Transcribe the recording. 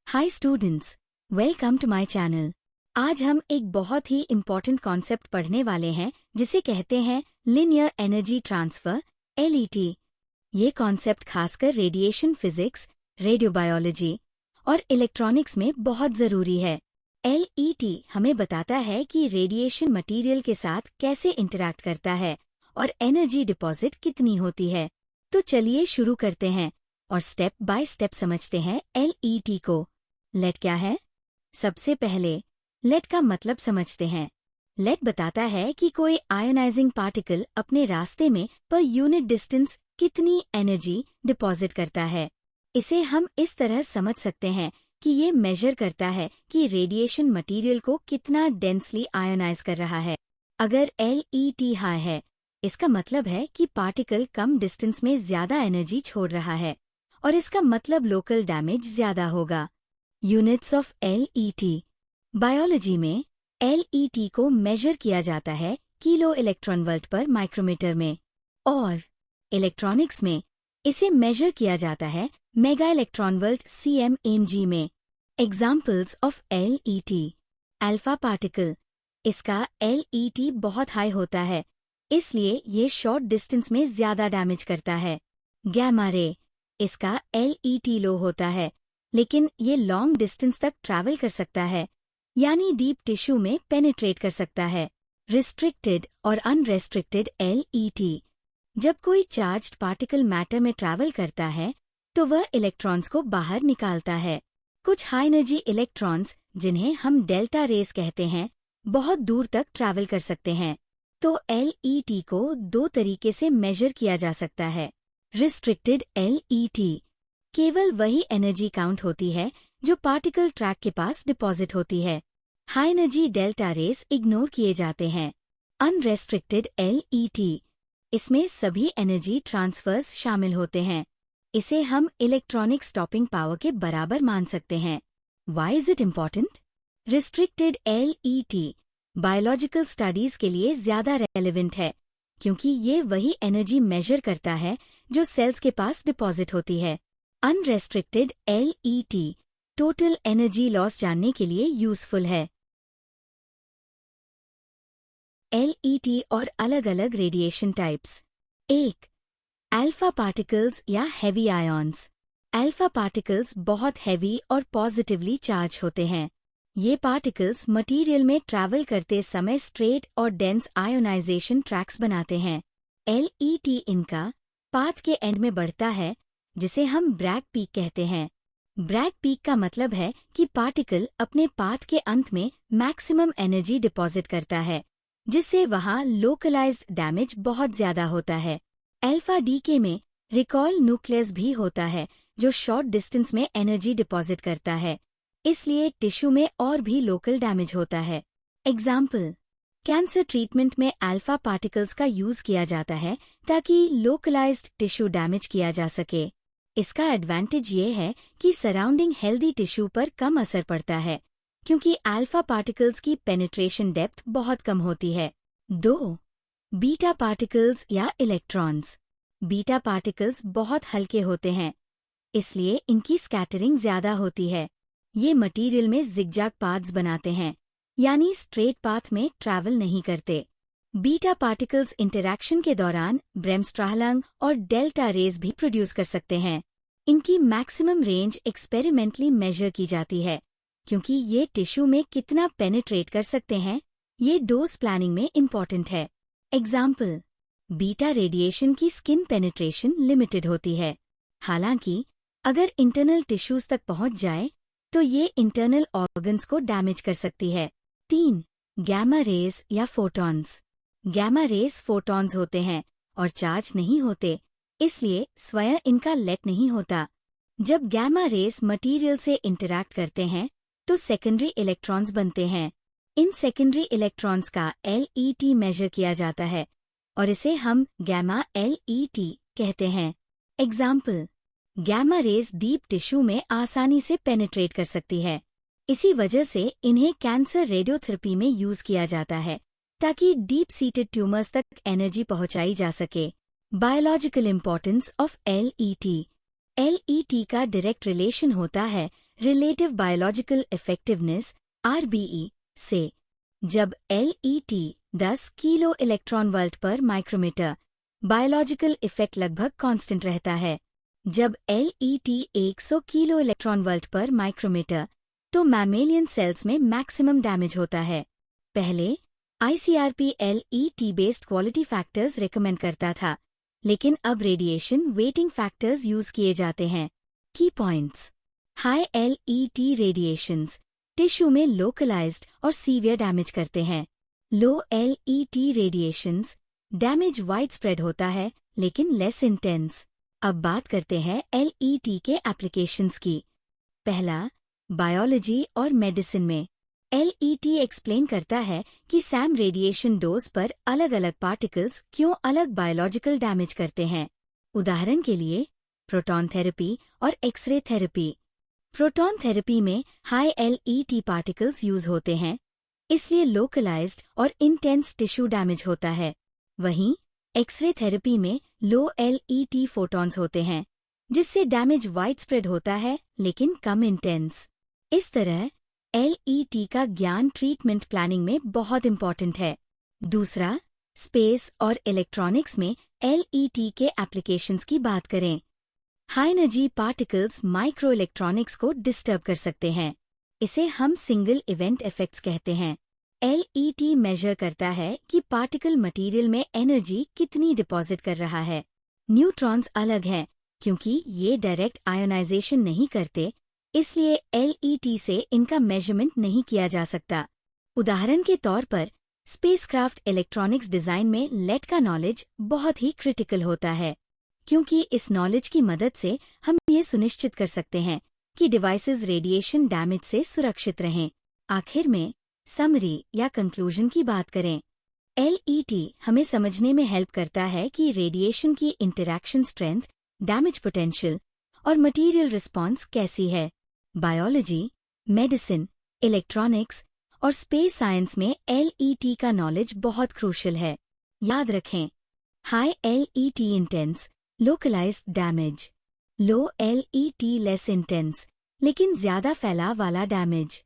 Hi students, welcome to my channel. आज हम एक बहुत ही इम्पोर्टेंट कॉन्सेप्ट पढ़ने वाले हैं जिसे कहते हैं लिनियर एनर्जी ट्रांसफर (LET). ये कॉन्सेप्ट खासकर रेडिएशन फिजिक्स, रेडियोबायोलॉजी और इलेक्ट्रॉनिक्स में बहुत ज़रूरी है। LET हमें बताता है कि रेडिएशन मटेरियल के साथ कैसे इंटरैक्ट करता है और एनर्जी डिपॉजिट कितनी होती है। तो चलिए शुरू करते हैं और स्टेप बाय स्टेप समझते हैं LET को। लेट क्या है? सबसे पहले लेट का मतलब समझते हैं। लेट बताता है कि कोई आयोनाइजिंग पार्टिकल अपने रास्ते में पर यूनिट डिस्टेंस कितनी एनर्जी डिपॉजिट करता है। इसे हम इस तरह समझ सकते हैं कि ये मेजर करता है कि रेडिएशन मटेरियल को कितना डेंसली आयोनाइज कर रहा है। अगर LET हाई है, इसका मतलब है कि पार्टिकल कम डिस्टेंस में ज्यादा एनर्जी छोड़ रहा है और इसका मतलब लोकल डैमेज ज्यादा होगा। Units of LET। बायोलॉजी में LET को मेजर किया जाता है किलो इलेक्ट्रॉन वोल्ट पर माइक्रोमीटर में और इलेक्ट्रॉनिक्स में इसे मेजर किया जाता है मेगा इलेक्ट्रॉन वोल्ट cm/mg में। Examples of LET। Alpha particle, इसका LET बहुत हाई होता है, इसलिए ये शॉर्ट डिस्टेंस में ज्यादा डैमेज करता है। गैमा रे, इसका LET लो होता है, लेकिन ये लॉन्ग डिस्टेंस तक ट्रैवल कर सकता है, यानी डीप टिश्यू में पेनिट्रेट कर सकता है। रिस्ट्रिक्टेड और अनरेस्ट्रिक्टेड LET। जब कोई चार्ज्ड पार्टिकल मैटर में ट्रैवल करता है तो वह इलेक्ट्रॉन्स को बाहर निकालता है। कुछ हाई एनर्जी इलेक्ट्रॉन्स, जिन्हें हम डेल्टा रेज कहते हैं, बहुत दूर तक ट्रैवल कर सकते हैं। तो LET को दो तरीके से मेजर किया जा सकता है। रिस्ट्रिक्टेड LET, केवल वही एनर्जी काउंट होती है जो पार्टिकल ट्रैक के पास डिपॉजिट होती है। High energy delta rays ignore किए जाते हैं। अनरेस्ट्रिक्टेड LET, इसमें सभी एनर्जी ट्रांसफर्स शामिल होते हैं। इसे हम इलेक्ट्रॉनिक स्टॉपिंग पावर के बराबर मान सकते हैं। Why is it important? Restricted LET biological studies के लिए ज्यादा रेलेवेंट है, क्योंकि ये वही एनर्जी मेजर करता है जो सेल्स के पास डिपॉजिट होती है। Unrestricted LET total energy loss जानने के लिए यूजफुल है। LET और अलग अलग रेडिएशन टाइप्स। 1. अल्फा पार्टिकल्स या हेवी आयॉन्स। अल्फा पार्टिकल्स बहुत हेवी और पॉजिटिवली चार्ज होते हैं। ये पार्टिकल्स मटेरियल में ट्रैवल करते समय स्ट्रेट और डेंस आयोनाइजेशन ट्रैक्स बनाते हैं। LET इनका पाथ के एंड में बढ़ता है, जिसे हम ब्रैग पीक कहते हैं। ब्रैग पीक का मतलब है कि पार्टिकल अपने पाथ के अंत में मैक्सिमम एनर्जी डिपॉजिट करता है, जिससे वहां लोकलाइज्ड डैमेज बहुत ज्यादा होता है। अल्फा डीके में रिकॉल न्यूक्लियस भी होता है, जो शॉर्ट डिस्टेंस में एनर्जी डिपॉजिट करता है, इसलिए टिश्यू में और भी लोकल डैमेज होता है। एग्जाम्पल, कैंसर ट्रीटमेंट में अल्फा पार्टिकल्स का यूज किया जाता है ताकि लोकलाइज्ड टिश्यू डैमेज किया जा सके। इसका एडवांटेज ये है कि सराउंडिंग हेल्दी टिश्यू पर कम असर पड़ता है, क्योंकि अल्फा पार्टिकल्स की पेनिट्रेशन डेप्थ बहुत कम होती है। 2. बीटा पार्टिकल्स या इलेक्ट्रॉन्स। बीटा पार्टिकल्स बहुत हल्के होते हैं, इसलिए इनकी स्कैटरिंग ज्यादा होती है। ये मटेरियल में जिगजैग पाथ्स बनाते हैं, यानी स्ट्रेट पाथ में ट्रैवल नहीं करते। बीटा पार्टिकल्स इंटरैक्शन के दौरान ब्रेमस्ट्राहलंग और डेल्टा रेज भी प्रोड्यूस कर सकते हैं। इनकी मैक्सिमम रेंज एक्सपेरिमेंटली मेजर की जाती है, क्योंकि ये टिश्यू में कितना पेनिट्रेट कर सकते हैं, ये डोज प्लानिंग में इम्पॉर्टेंट है। एग्जाम्पल, बीटा रेडिएशन की स्किन पेनिट्रेशन लिमिटेड होती है, हालांकि अगर इंटरनल टिश्यूज तक पहुंच जाए तो ये इंटरनल ऑर्गन्स को डैमेज कर सकती है। 3. गैमा रेज या फोटॉन्स। गैमा रेज फोटॉन्स होते हैं और चार्ज नहीं होते, इसलिए स्वयं इनका लेट नहीं होता। जब गैमा रेज मटेरियल से इंटरैक्ट करते हैं तो सेकेंडरी इलेक्ट्रॉन्स बनते हैं। इन सेकेंडरी इलेक्ट्रॉन्स का LET मेजर किया जाता है और इसे हम गैमा LET कहते हैं। Example, gamma rays deep tissue में आसानी से पेनिट्रेट कर सकती है, इसी वजह से इन्हें कैंसर रेडियोथेरेपी में यूज किया जाता है ताकि डीप सीटेड ट्यूमर्स तक एनर्जी पहुंचाई जा सके। Biological importance of LET। LET का डायरेक्ट रिलेशन होता है रिलेटिव बायोलॉजिकल इफेक्टिवनेस RBE से। जब LET 10 किलो इलेक्ट्रॉन वोल्ट पर माइक्रोमीटर, बायोलॉजिकल इफेक्ट लगभग कांस्टेंट रहता है। जब LET 100 किलो इलेक्ट्रॉन वोल्ट पर माइक्रोमीटर, तो मैमेलियन सेल्स में मैक्सिमम डैमेज होता है। पहले ICRP LET based quality factors recommend करता था, लेकिन अब रेडिएशन वेटिंग फैक्टर्स यूज किए जाते हैं। की points: high LET radiations tissue में लोकलाइज्ड और सीवियर डैमेज करते हैं। लो LET radiations damage wide spread होता है लेकिन लेस इंटेंस। अब बात करते हैं LET के एप्लीकेशंस की। पहला, बायोलॉजी और मेडिसिन में। LET एक्सप्लेन करता है कि सैम रेडिएशन डोज पर अलग अलग पार्टिकल्स क्यों अलग बायोलॉजिकल डैमेज करते हैं। उदाहरण के लिए प्रोटॉन थेरेपी और एक्सरे थेरेपी। प्रोटॉन थेरेपी में हाई LET पार्टिकल्स यूज होते हैं, इसलिए लोकलाइज्ड और इंटेंस टिश्यू डैमेज होता है। वहीं एक्सरे थेरेपी में लो LET फोटॉन्स होते हैं, जिससे डैमेज वाइड स्प्रेड होता है लेकिन कम इंटेंस। इस तरह LET का ज्ञान ट्रीटमेंट प्लानिंग में बहुत इंपॉर्टेंट है। दूसरा, स्पेस और इलेक्ट्रॉनिक्स में LET के एप्लीकेशंस की बात करें। High energy particles micro electronics को डिस्टर्ब कर सकते हैं। इसे हम सिंगल इवेंट इफेक्ट्स कहते हैं। LET मेजर करता है कि पार्टिकल मटेरियल में एनर्जी कितनी डिपॉजिट कर रहा है। न्यूट्रॉन्स अलग हैं क्योंकि ये डायरेक्ट आयोनाइजेशन नहीं करते, इसलिए LET से इनका मेजरमेंट नहीं किया जा सकता। उदाहरण के तौर पर स्पेसक्राफ्ट इलेक्ट्रॉनिक्स डिजाइन में लेड का नॉलेज बहुत ही क्रिटिकल होता है, क्योंकि इस नॉलेज की मदद से हम ये सुनिश्चित कर सकते हैं कि डिवाइसेस रेडिएशन डैमेज से सुरक्षित रहें। आखिर में समरी या कंक्लूजन की बात करें। LET हमें समझने में हेल्प करता है कि रेडिएशन की इंटरैक्शन स्ट्रेंथ, डैमेज पोटेंशियल और मटेरियल रिस्पॉन्स कैसी है। बायोलॉजी, मेडिसिन, इलेक्ट्रॉनिक्स और स्पेस साइंस में LET का नॉलेज बहुत क्रूशियल है। याद रखें, high LET intense localised damage, low LET less intense लेकिन ज्यादा फैलाव वाला डैमेज।